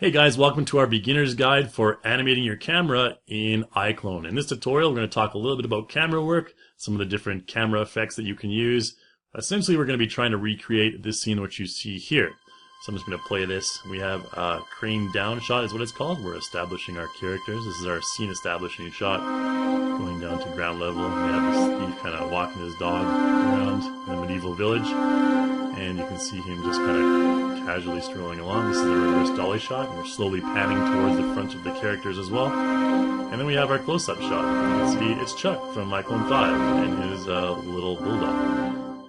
Hey guys, welcome to our beginner's guide for animating your camera in iClone. In this tutorial, we're going to talk a little bit about camera work, some of the different camera effects that you can use. Essentially, we're going to be trying to recreate this scene which you see here. So I'm just going to play this. We have a crane down shot is what it's called. We're establishing our characters. This is our scene establishing shot, going down to ground level. We have this Steve kind of walking his dog around in a medieval village. And you can see him just kind of casually strolling along. This is a reverse dolly shot, and we're slowly panning towards the front of the characters as well. And then we have our close-up shot. You can see it's Chuck from iClone 5 and his little bulldog.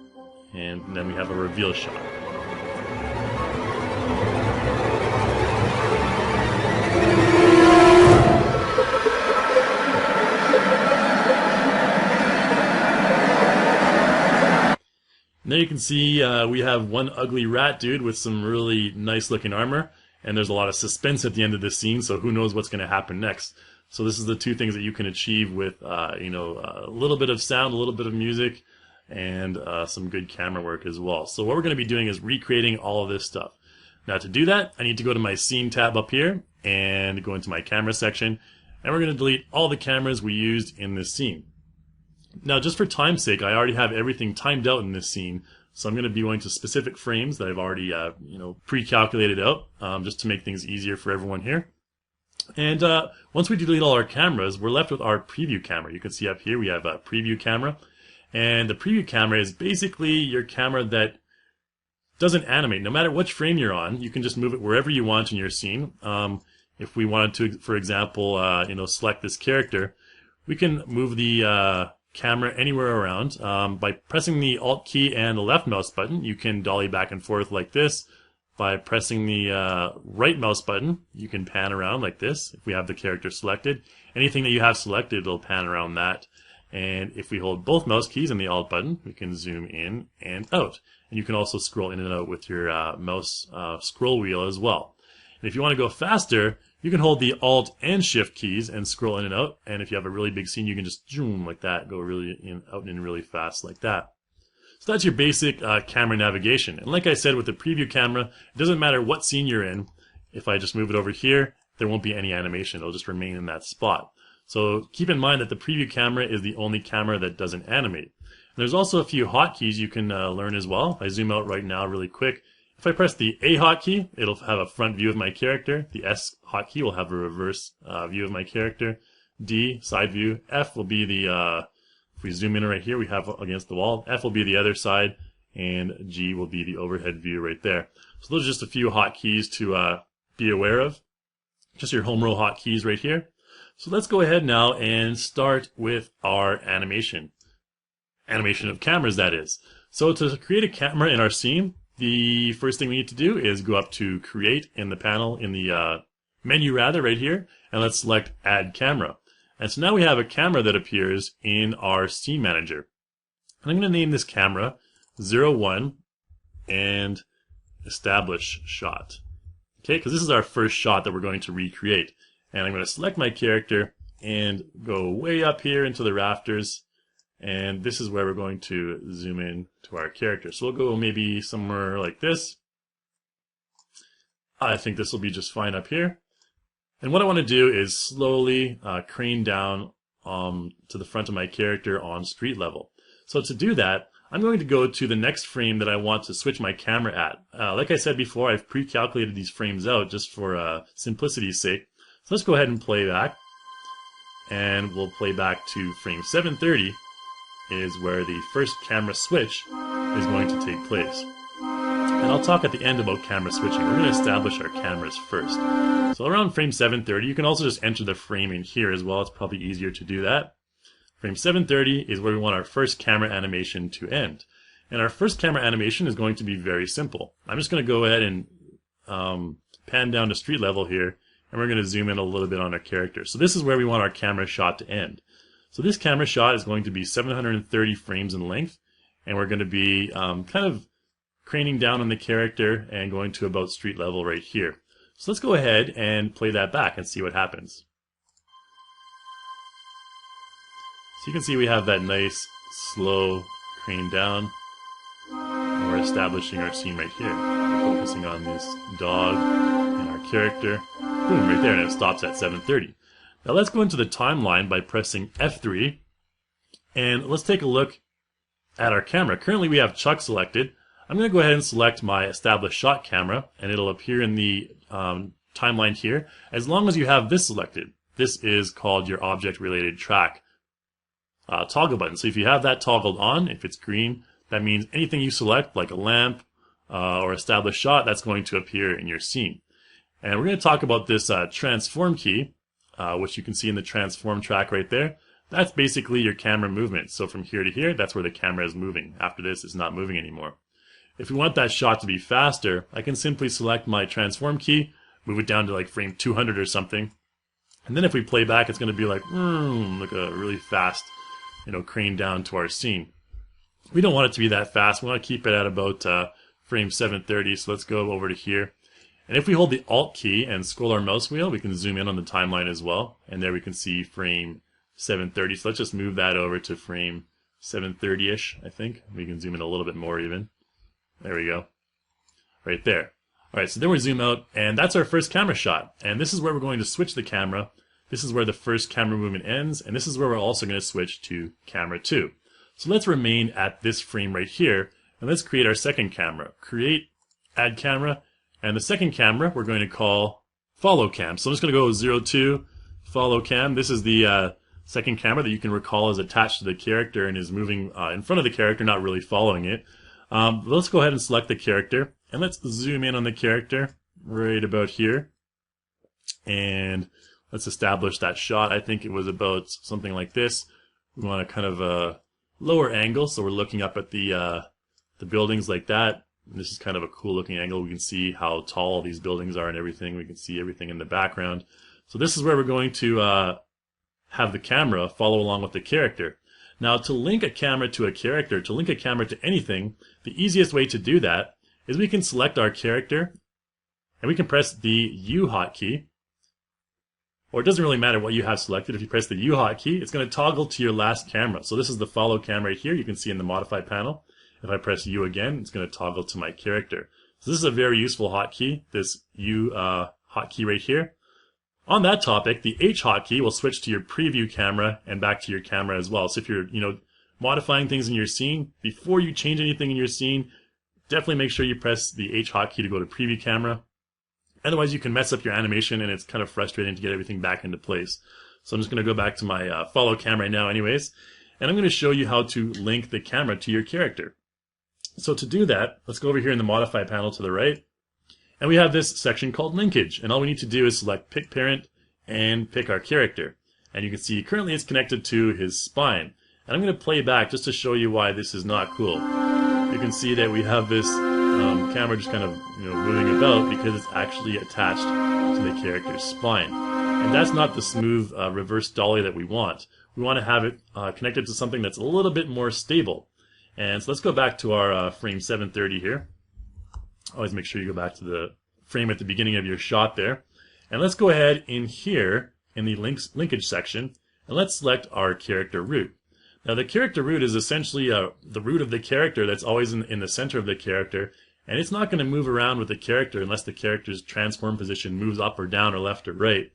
And then we have a reveal shot. There you can see we have one ugly rat dude with some really nice looking armor, and there's a lot of suspense at the end of this scene, so who knows what's going to happen next. So this is the two things that you can achieve with a little bit of sound, a little bit of music, and some good camera work as well. So what we're going to be doing is recreating all of this stuff. Now to do that, I need to go to my scene tab up here and go into my camera section, and we're going to delete all the cameras we used in this scene. Now, just for time's sake, I already have everything timed out in this scene, so I'm going to be going to specific frames that I've already, pre-calculated out, just to make things easier for everyone here. And once we delete all our cameras, we're left with our preview camera. You can see up here we have a preview camera, and the preview camera is basically your camera that doesn't animate. No matter which frame you're on, you can just move it wherever you want in your scene. If we wanted to, for example, select this character, we can move the camera anywhere around. By pressing the Alt key and the left mouse button, you can dolly back and forth like this. By pressing the right mouse button, you can pan around like this if we have the character selected. Anything that you have selected will pan around that. And if we hold both mouse keys and the Alt button, we can zoom in and out. And you can also scroll in and out with your mouse scroll wheel as well. And if you want to go faster, you can hold the Alt and Shift keys and scroll in and out. And if you have a really big scene, you can just zoom like that, go really out and in really fast like that. So that's your basic camera navigation. And like I said, with the preview camera, it doesn't matter what scene you're in. If I just move it over here, there won't be any animation. It'll just remain in that spot. So keep in mind that the preview camera is the only camera that doesn't animate. And there's also a few hotkeys you can learn as well. If I zoom out right now really quick, if I press the A hotkey, it'll have a front view of my character. The S hotkey will have a reverse view of my character. D, side view. F will be the, if we zoom in right here, we have against the wall. F will be the other side, and G will be the overhead view right there. So those are just a few hotkeys to be aware of. Just your home row hotkeys right here. So let's go ahead now and start with our animation. Animation of cameras, that is. So to create a camera in our scene, the first thing we need to do is go up to Create in the panel, in the menu rather, right here, and let's select Add Camera. And so now we have a camera that appears in our Scene Manager. And I'm going to name this camera 01 and Establish Shot. Okay, because this is our first shot that we're going to recreate. And I'm going to select my character and go way up here into the rafters. And this is where we're going to zoom in to our character. So we'll go maybe somewhere like this. I think this will be just fine up here. And what I want to do is slowly crane down to the front of my character on street level. So to do that, I'm going to go to the next frame that I want to switch my camera at. Like I said before, I've pre-calculated these frames out just for simplicity's sake. So let's go ahead and play back. And we'll play back to frame 730. Is where the first camera switch is going to take place. And I'll talk at the end about camera switching. We're going to establish our cameras first. So around frame 730, you can also just enter the frame in here as well. It's probably easier to do that. Frame 730 is where we want our first camera animation to end. And our first camera animation is going to be very simple. I'm just going to go ahead and pan down to street level here, and we're going to zoom in a little bit on our character. So this is where we want our camera shot to end. So this camera shot is going to be 730 frames in length, and we're going to be kind of craning down on the character and going to about street level right here. So let's go ahead and play that back and see what happens. So you can see we have that nice, slow crane down. And we're establishing our scene right here. We're focusing on this dog and our character. Boom, right there, and it stops at 7:30. Now let's go into the timeline by pressing F3, and let's take a look at our camera. Currently we have Chuck selected. I'm going to go ahead and select my established shot camera, and it'll appear in the timeline here, as long as you have this selected. This is called your object related track toggle button. So if you have that toggled on, if it's green, that means anything you select, like a lamp or established shot, that's going to appear in your scene. And we're going to talk about this transform key, which you can see in the transform track right there. That's basically your camera movement. So from here to here, that's where the camera is moving. After this, it's not moving anymore. If we want that shot to be faster, I can simply select my transform key, move it down to like frame 200 or something. And then if we play back, it's going to be like a really fast, crane down to our scene. We don't want it to be that fast. We want to keep it at about frame 730. So let's go over to here. And if we hold the Alt key and scroll our mouse wheel, we can zoom in on the timeline as well. And there we can see frame 730. So let's just move that over to frame 730-ish, I think. We can zoom in a little bit more even. There we go. Right there. Alright, so then we zoom out, and that's our first camera shot. And this is where we're going to switch the camera. This is where the first camera movement ends, and this is where we're also going to switch to camera 2. So let's remain at this frame right here, and let's create our second camera. Create, add camera, and the second camera we're going to call follow cam. So I'm just going to go 02, follow cam. This is the second camera that you can recall is attached to the character and is moving in front of the character, not really following it. Let's go ahead and select the character, and let's zoom in on the character right about here, and let's establish that shot. I think it was about something like this. We want a kind of a lower angle, so we're looking up at the buildings like that. And this is kind of a cool looking angle. We can see how tall these buildings are and everything. We can see everything in the background. So this is where we're going to have the camera follow along with the character. Now, to link a camera to a character, to link a camera to anything, the easiest way to do that is we can select our character, and we can press the U hotkey, or it doesn't really matter what you have selected. If you press the U hotkey, it's going to toggle to your last camera. So this is the follow cam right here. You can see in the modify panel. If I press U again, it's going to toggle to my character. So this is a very useful hotkey, this U hotkey right here. On that topic, the H hotkey will switch to your preview camera and back to your camera as well. So if you're, modifying things in your scene, before you change anything in your scene, definitely make sure you press the H hotkey to go to preview camera. Otherwise, you can mess up your animation, and it's kind of frustrating to get everything back into place. So I'm just going to go back to my follow cam right now anyways, and I'm going to show you how to link the camera to your character. So to do that, let's go over here in the modify panel to the right. And we have this section called linkage, and all we need to do is select pick parent and pick our character. And you can see currently it's connected to his spine. And I'm going to play back just to show you why this is not cool. You can see that we have this camera just kind of moving about because it's actually attached to the character's spine. And that's not the smooth reverse dolly that we want. We want to have it connected to something that's a little bit more stable. And so let's go back to our frame 730 here. Always make sure you go back to the frame at the beginning of your shot there. And let's go ahead in here in the linkage section, and let's select our character root. Now the character root is essentially the root of the character that's always in the center of the character, and it's not going to move around with the character unless the character's transform position moves up or down or left or right.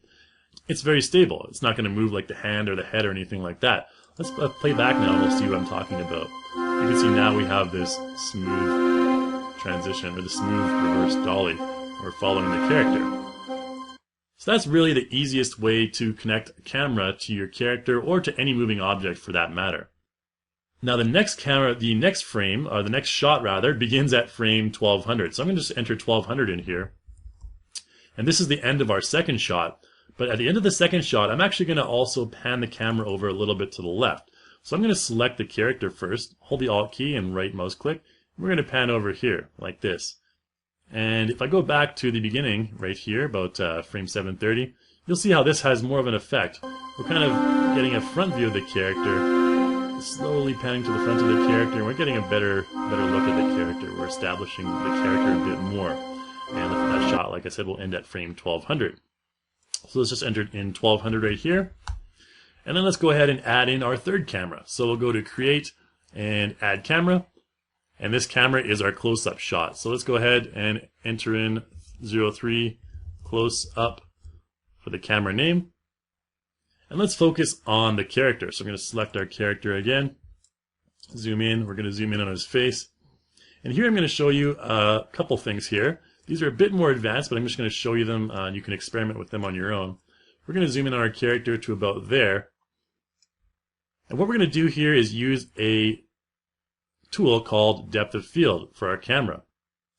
It's very stable. It's not going to move like the hand or the head or anything like that. Let's play back now and we'll see what I'm talking about. You can see now we have this smooth transition, or the smooth reverse dolly. We're following the character. So that's really the easiest way to connect a camera to your character, or to any moving object for that matter. Now the next frame, or the next shot rather, begins at frame 1200. So I'm going to just enter 1200 in here. And this is the end of our second shot. But at the end of the second shot, I'm actually going to also pan the camera over a little bit to the left. So I'm going to select the character first, hold the Alt key and right mouse click. We're going to pan over here, like this. And if I go back to the beginning, right here, about frame 730, you'll see how this has more of an effect. We're kind of getting a front view of the character, slowly panning to the front of the character, and we're getting a better look at the character. We're establishing the character a bit more. And that shot, like I said, will end at frame 1200. So let's just enter in 1200 right here. And then let's go ahead and add in our third camera. So we'll go to Create and Add Camera. And this camera is our close-up shot. So let's go ahead and enter in 03 close up for the camera name. And let's focus on the character. So I'm going to select our character again, zoom in. We're going to zoom in on his face. And here I'm going to show you a couple things here. These are a bit more advanced, but I'm just going to show you them. You can experiment with them on your own. We're going to zoom in on our character to about there. And what we're going to do here is use a tool called depth of field for our camera.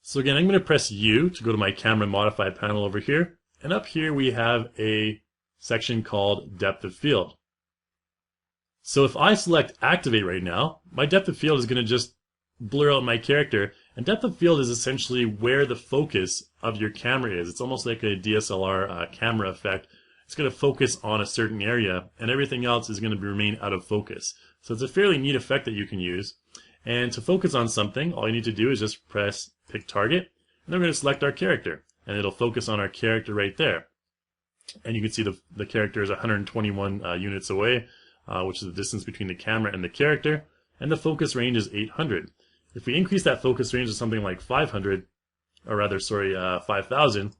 So again, I'm going to press U to go to my camera modify panel over here. And up here we have a section called depth of field. So if I select activate right now, my depth of field is going to just blur out my character. And depth of field is essentially where the focus of your camera is. It's almost like a DSLR camera effect. It's going to focus on a certain area, and everything else is going to remain out of focus. So it's a fairly neat effect that you can use. And to focus on something, all you need to do is just press pick target, and then we're going to select our character, and it'll focus on our character right there. And you can see the character is 121 units away, which is the distance between the camera and the character, and the focus range is 800. If we increase that focus range to something like 500, or rather, sorry, 5,000,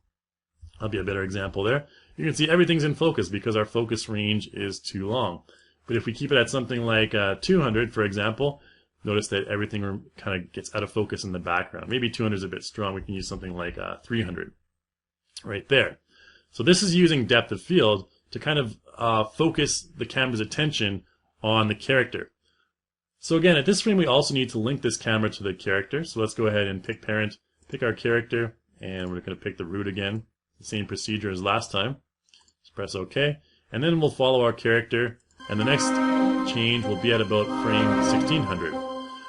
that'll be a better example there. You can see everything's in focus because our focus range is too long. But if we keep it at something like 200, for example, notice that everything kind of gets out of focus in the background. Maybe 200 is a bit strong. We can use something like 300 right there. So this is using depth of field to kind of focus the camera's attention on the character. So again, at this frame, we also need to link this camera to the character. So let's go ahead and pick parent, pick our character, and we're going to pick the root again. The same procedure as last time. Just press OK. And then we'll follow our character, and the next change will be at about frame 1600.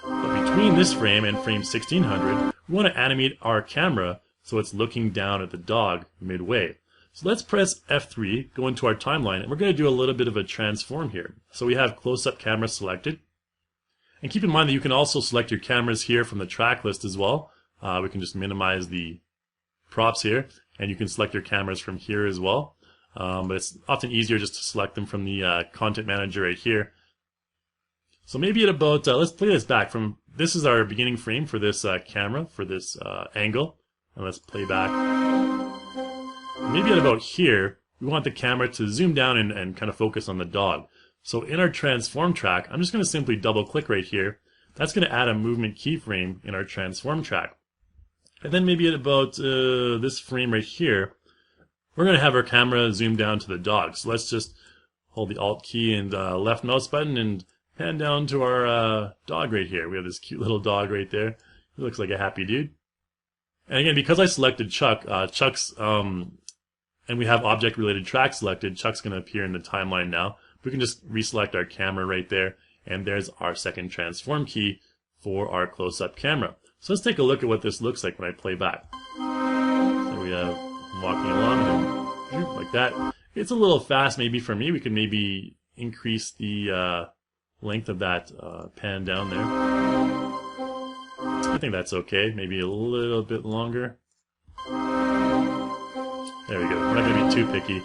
But between this frame and frame 1600, we want to animate our camera so it's looking down at the dog midway. So let's press F3, go into our timeline, and we're going to do a little bit of a transform here. So we have close-up camera selected. And keep in mind that you can also select your cameras here from the track list as well. We can just minimize the props here, and you can select your cameras from here as well. But it's often easier just to select them from the content manager right here. So maybe at about, let's play this back. This is our beginning frame for this camera, for this angle. And let's play back. Maybe at about here, we want the camera to zoom down and kind of focus on the dog. So in our transform track, I'm just going to simply double click right here. That's going to add a movement keyframe in our transform track. And then maybe at about this frame right here, we're going to have our camera zoom down to the dog. So let's just hold the Alt key and left mouse button and pan down to our dog right here. We have this cute little dog right there. He looks like a happy dude. And again, because I selected Chuck, and we have object-related track selected, Chuck's going to appear in the timeline now. We can just reselect our camera right there, and there's our second transform key for our close-up camera. So let's take a look at what this looks like when I play back. So we have walking along and like that. It's a little fast maybe for me. We could maybe increase the length of that pan down there. I think that's okay. Maybe a little bit longer. There we go. We're not going to be too picky.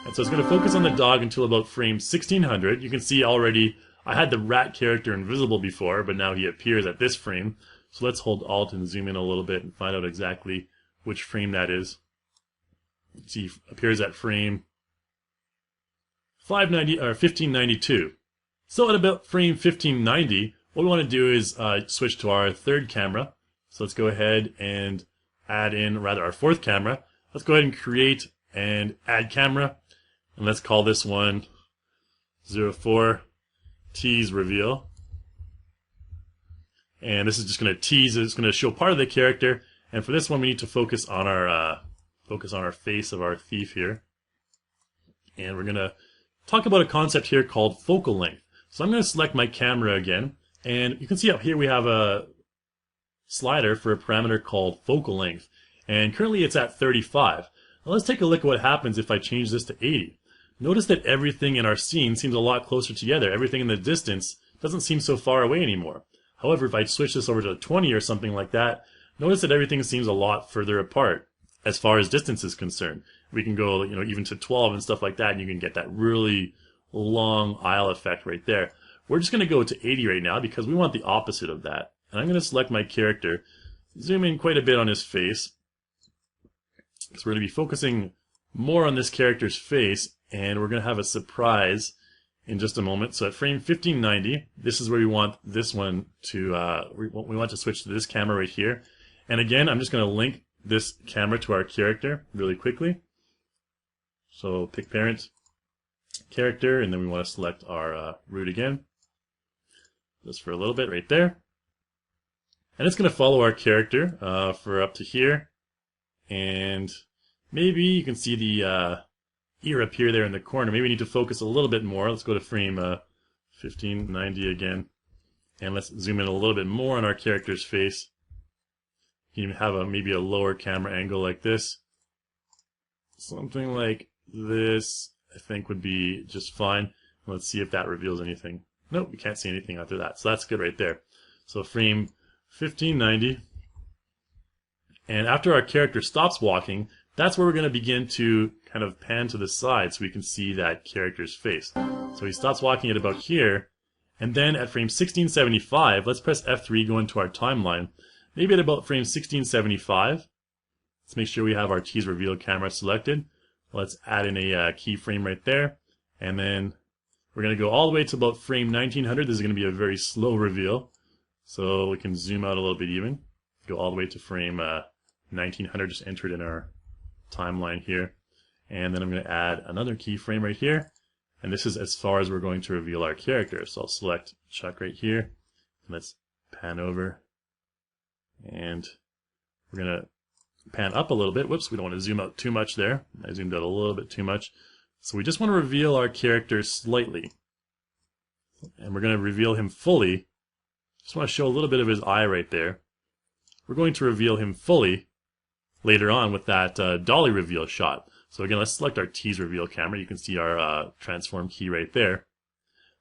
And so it's going to focus on the dog until about frame 1600. You can see already I had the rat character invisible before, but now he appears at this frame. So let's hold Alt and zoom in a little bit and find out exactly which frame that is. See, he appears at frame 590 or 1592. So at about frame 1590, what we want to do is switch to our third camera. So let's go ahead and add in, rather, our fourth camera. Let's go ahead and create and add camera. And let's call this one 04 tease reveal. And this is just going to tease. It's going to show part of the character. And for this one, we need to focus on our face of our thief here. And we're going to talk about a concept here called focal length. So I'm going to select my camera again. And you can see up here we have a slider for a parameter called focal length. And currently it's at 35. Now let's take a look at what happens if I change this to 80. Notice that everything in our scene seems a lot closer together. Everything in the distance doesn't seem so far away anymore. However, if I switch this over to 20 or something like that, notice that everything seems a lot further apart as far as distance is concerned. We can go, even to 12 and stuff like that, and you can get that really long aisle effect right there. We're just going to go to 80 right now because we want the opposite of that. And I'm going to select my character, zoom in quite a bit on his face. So we're going to be focusing more on this character's face, and we're going to have a surprise in just a moment. So at frame 1590, this is where we want this one to, we want to switch to this camera right here. And again, I'm just going to link this camera to our character really quickly. So pick parent, character, and then we want to select our root again. Just for a little bit right there. And it's going to follow our character for up to here. And maybe you can see the ear appear there in the corner. Maybe we need to focus a little bit more. Let's go to frame 1590 again. And let's zoom in a little bit more on our character's face. You can have maybe a lower camera angle like this. Something like this, I think, would be just fine. Let's see if that reveals anything. Nope, we can't see anything after that. So that's good right there. So frame 1590. And after our character stops walking, that's where we're going to begin to kind of pan to the side so we can see that character's face. So he stops walking at about here. And then at frame 1675, let's press F3, go into our timeline. Maybe at about frame 1675. Let's make sure we have our tease reveal camera selected. Let's add in a keyframe right there. And then we're going to go all the way to about frame 1900. This is going to be a very slow reveal. So we can zoom out a little bit even. Go all the way to frame 1900. Just enter it in our timeline here. And then I'm going to add another keyframe right here. And this is as far as we're going to reveal our character. So I'll select Chuck right here. Let's pan over. And we're going to pan up a little bit. Whoops, we don't want to zoom out too much there. I zoomed out a little bit too much. So we just want to reveal our character slightly. And we're going to reveal him fully. Just want to show a little bit of his eye right there. We're going to reveal him fully later on with that dolly reveal shot. So again, let's select our tease reveal camera. You can see our transform key right there.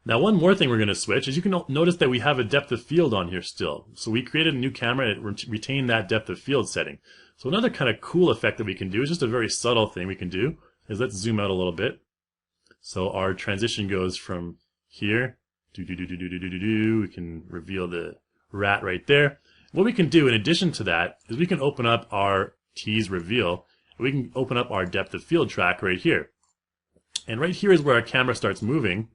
Now one more thing we're going to switch is you can notice that we have a depth of field on here still. So we created a new camera and it retained that depth of field setting. So another kind of cool effect that we can do is just a very subtle thing we can do is let's zoom out a little bit. So our transition goes from here, we can reveal the rat right there. What we can do in addition to that is we can open up our tease reveal. We can open up our depth of field track right here. And right here is where our camera starts moving.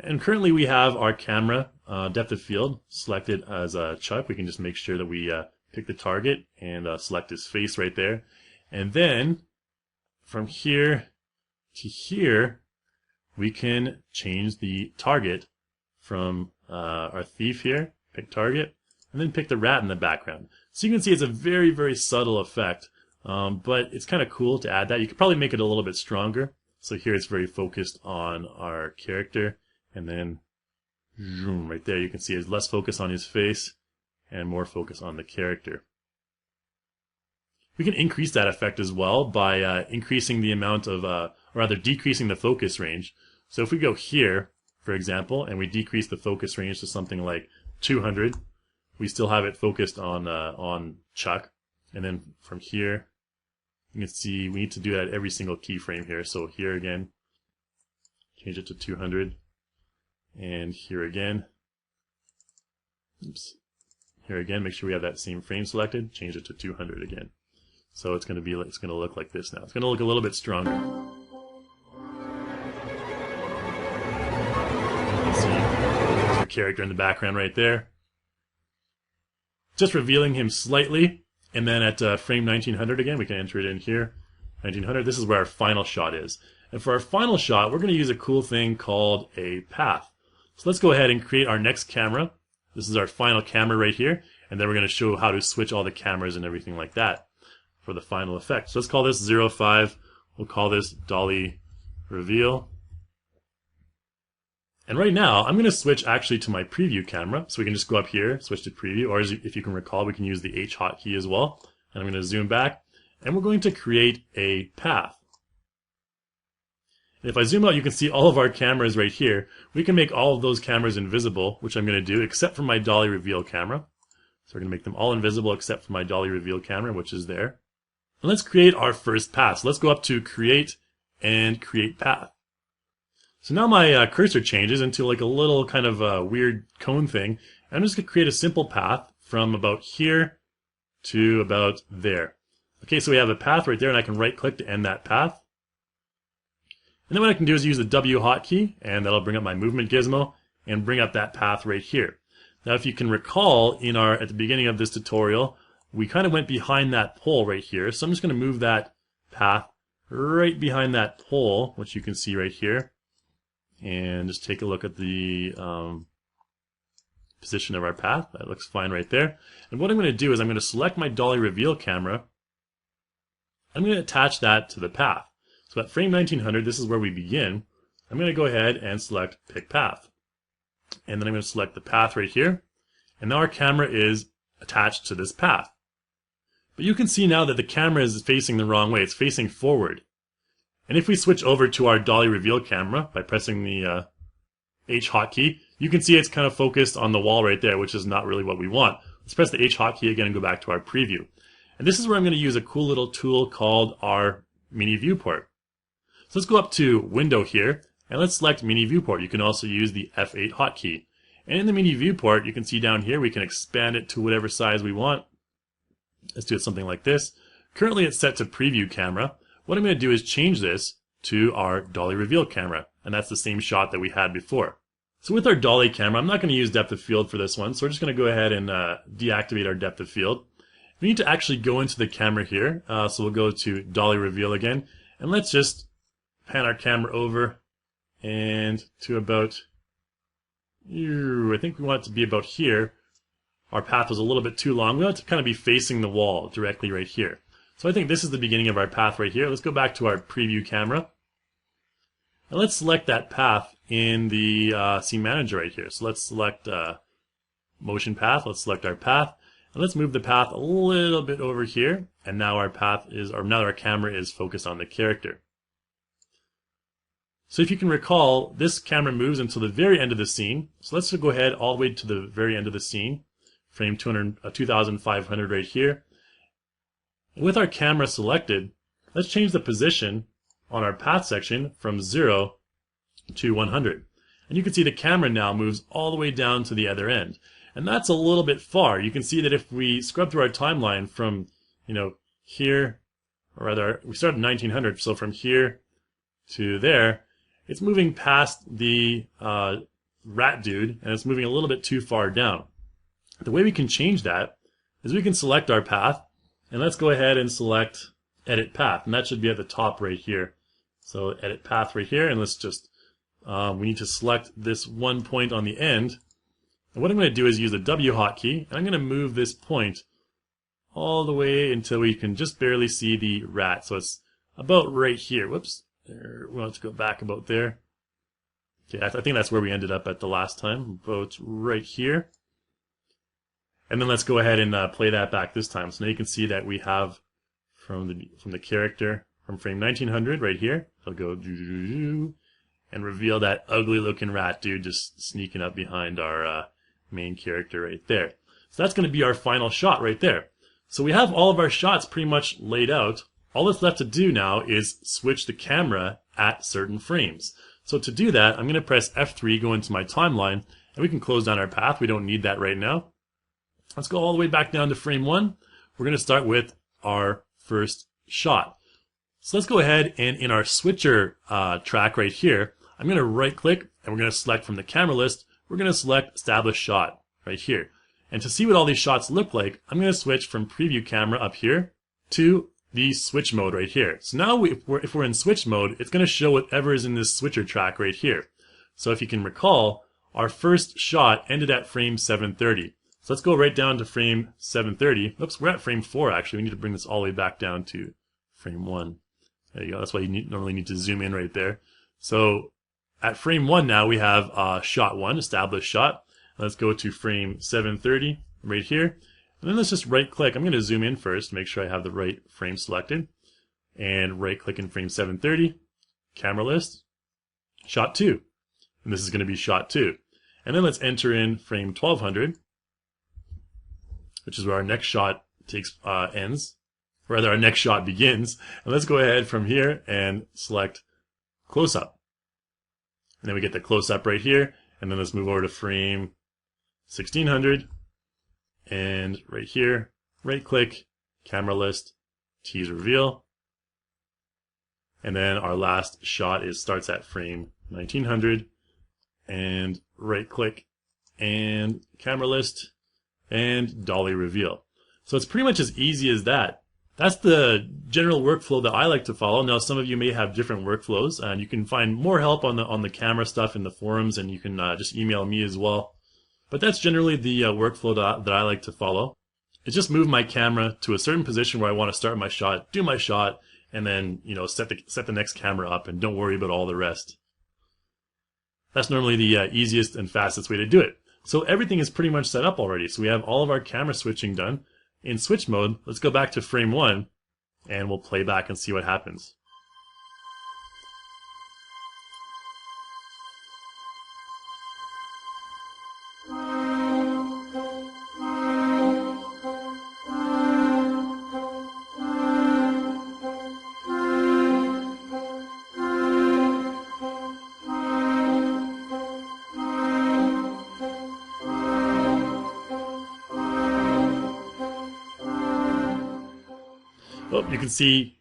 And currently we have our camera depth of field selected as Chuck. We can just make sure that we pick the target and select his face right there. And then from here to here, we can change the target from our thief here, pick target, and then pick the rat in the background. So you can see it's a very, very subtle effect, but it's kind of cool to add that. You could probably make it a little bit stronger. So here it's very focused on our character, and then right there you can see there's less focus on his face and more focus on the character. We can increase that effect as well by increasing the amount of, or rather decreasing the focus range. So if we go here, for example, and we decrease the focus range to something like 200, we still have it focused on Chuck. And then from here, you can see we need to do that at every single keyframe here. So here again, change it to 200. And here again, oops, here again, make sure we have that same frame selected, change it to 200 again. So it's going to look like this now. It's going to look a little bit stronger. You see, there's your character in the background right there. Just revealing him slightly, and then at frame 1900 again, we can enter it in here. 1900, this is where our final shot is. And for our final shot, we're going to use a cool thing called a path. So let's go ahead and create our next camera. This is our final camera right here, and then we're going to show how to switch all the cameras and everything like that for the final effect. So let's call this 05. We'll call this dolly reveal. And right now, I'm going to switch actually to my preview camera. So we can just go up here, switch to preview, or if you can recall, we can use the H hotkey as well. And I'm going to zoom back, and we're going to create a path. And if I zoom out, you can see all of our cameras right here. We can make all of those cameras invisible, which I'm going to do, except for my dolly reveal camera. So we're going to make them all invisible except for my dolly reveal camera, which is there. And let's create our first path. So let's go up to create and create path. So now my cursor changes into like a little kind of weird cone thing. I'm just going to create a simple path from about here to about there. Okay, so we have a path right there, and I can right click to end that path. And then what I can do is use the W hotkey, and that'll bring up my movement gizmo and bring up that path right here. Now if you can recall, at the beginning of this tutorial, we kind of went behind that pole right here. So I'm just going to move that path right behind that pole, which you can see right here. And just take a look at the position of our path. That looks fine right there. And what I'm going to do is I'm going to select my dolly reveal camera. I'm going to attach that to the path. So at frame 1900, this is where we begin. I'm going to go ahead and select Pick Path. And then I'm going to select the path right here. And now our camera is attached to this path. But you can see now that the camera is facing the wrong way. It's facing forward. And if we switch over to our dolly reveal camera by pressing the H hotkey, you can see it's kind of focused on the wall right there, which is not really what we want. Let's press the H hotkey again and go back to our preview. And this is where I'm going to use a cool little tool called our mini viewport. So let's go up to Window here, and let's select Mini Viewport. You can also use the F8 hotkey. And in the Mini Viewport, you can see down here, we can expand it to whatever size we want. Let's do it something like this. Currently it's set to Preview Camera. What I'm going to do is change this to our dolly reveal camera, and that's the same shot that we had before. So with our dolly camera, I'm not going to use depth of field for this one, so we're just going to go ahead and deactivate our depth of field. We need to actually go into the camera here, so we'll go to dolly reveal again, and let's just pan our camera over and to about, I think we want it to be about here. Our path was a little bit too long. We want it to kind of be facing the wall directly right here. So I think this is the beginning of our path right here. Let's go back to our preview camera. And let's select that path in the scene manager right here. So let's select motion path. Let's select our path. And let's move the path a little bit over here. And now our camera is focused on the character. So if you can recall, this camera moves until the very end of the scene. So let's go ahead all the way to the very end of the scene. Frame 2500 right here. With our camera selected, let's change the position on our path section from 0 to 100. And you can see the camera now moves all the way down to the other end. And that's a little bit far. You can see that if we scrub through our timeline from, here, or rather, we started in 1900, so from here to there, it's moving past the rat dude, and it's moving a little bit too far down. The way we can change that is we can select our path, and let's go ahead and select Edit Path, and that should be at the top right here. So Edit Path right here, and let's just, we need to select this one point on the end. And what I'm going to do is use the W hotkey, and I'm going to move this point all the way until we can just barely see the rat. So it's about right here. Whoops. There, we want to go back about there. Okay, I think that's where we ended up at the last time. About right here. And then let's go ahead and play that back this time. So now you can see that we have from the character from frame 1900 right here. I'll go and reveal that ugly looking rat dude just sneaking up behind our main character right there. So that's going to be our final shot right there. So we have all of our shots pretty much laid out. All that's left to do now is switch the camera at certain frames. So to do that, I'm going to press F3, go into my timeline, and we can close down our path. We don't need that right now. Let's go all the way back down to frame 1. We're going to start with our first shot. So let's go ahead and in our switcher track right here, I'm going to right click and we're going to select from the camera list, we're going to select Establish Shot right here. And to see what all these shots look like, I'm going to switch from Preview Camera up here to the switch mode right here. So now if we're in switch mode, it's going to show whatever is in this switcher track right here. So if you can recall, our first shot ended at frame 730. So let's go right down to frame 730. Oops, we're at frame 4 actually. We need to bring this all the way back down to frame 1. There you go. That's why you normally need to zoom in right there. So at frame 1 now we have shot 1, established shot. Let's go to frame 730 right here. And then let's just right click. I'm going to zoom in first to make sure I have the right frame selected. And right click in frame 730, camera list, shot 2. And this is going to be shot 2. And then let's enter in frame 1200, which is where our next shot ends. Or rather, our next shot begins. And let's go ahead from here and select close up. And then we get the close up right here. And then let's move over to frame 1600. And right here, right click, camera list, tease reveal. And then our last shot starts at frame 1900, and right click and camera list and dolly reveal. So it's pretty much as easy as that. That's the general workflow that I like to follow. Now, some of you may have different workflows, and you can find more help on the camera stuff in the forums, and you can just email me as well. But that's generally the workflow that I like to follow. It's just move my camera to a certain position where I want to start my shot, do my shot, and then set the next camera up, and don't worry about all the rest. That's normally the easiest and fastest way to do it. So everything is pretty much set up already. So we have all of our camera switching done. In switch mode, let's go back to frame 1, and we'll play back and see what happens. Well, you can see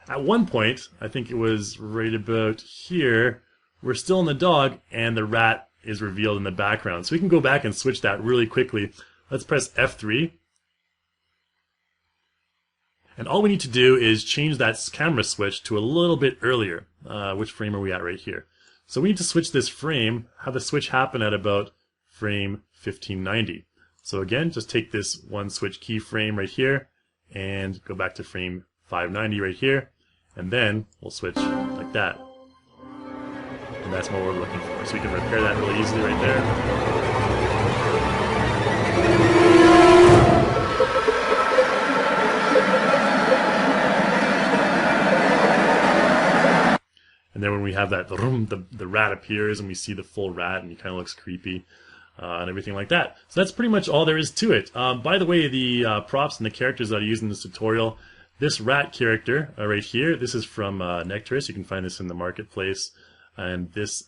at one point, I think it was right about here, we're still in the dog and the rat is revealed in the background. So we can go back and switch that really quickly. Let's press F3. And all we need to do is change that camera switch to a little bit earlier. Which frame are we at right here? So we need to switch this frame, have the switch happen at about frame 1590. So again, just take this one switch keyframe right here and go back to frame 590 right here, and then we'll switch like that. And that's what we're looking for. So we can repair that really easily right there. And then when we have that, the rat appears and we see the full rat and he kind of looks creepy. And everything like that. So that's pretty much all there is to it. By the way, the props and the characters that I use in this tutorial, this rat character right here, this is from Nectarus. You can find this in the marketplace. And this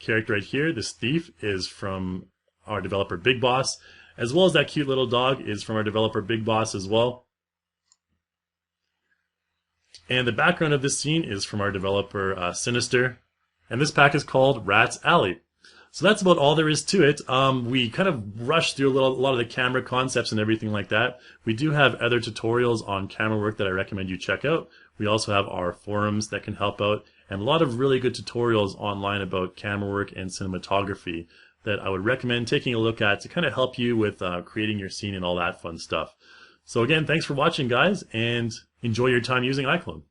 character right here, this thief, is from our developer Big Boss, as well as that cute little dog is from our developer Big Boss as well. And the background of this scene is from our developer Sinister. And this pack is called Rat's Alley. So that's about all there is to it. We kind of rushed through a lot of the camera concepts and everything like that. We do have other tutorials on Camerawork that I recommend you check out. We also have our forums that can help out, and a lot of really good tutorials online about Camerawork and cinematography that I would recommend taking a look at to kind of help you with creating your scene and all that fun stuff. So again, thanks for watching, guys, and enjoy your time using iClone.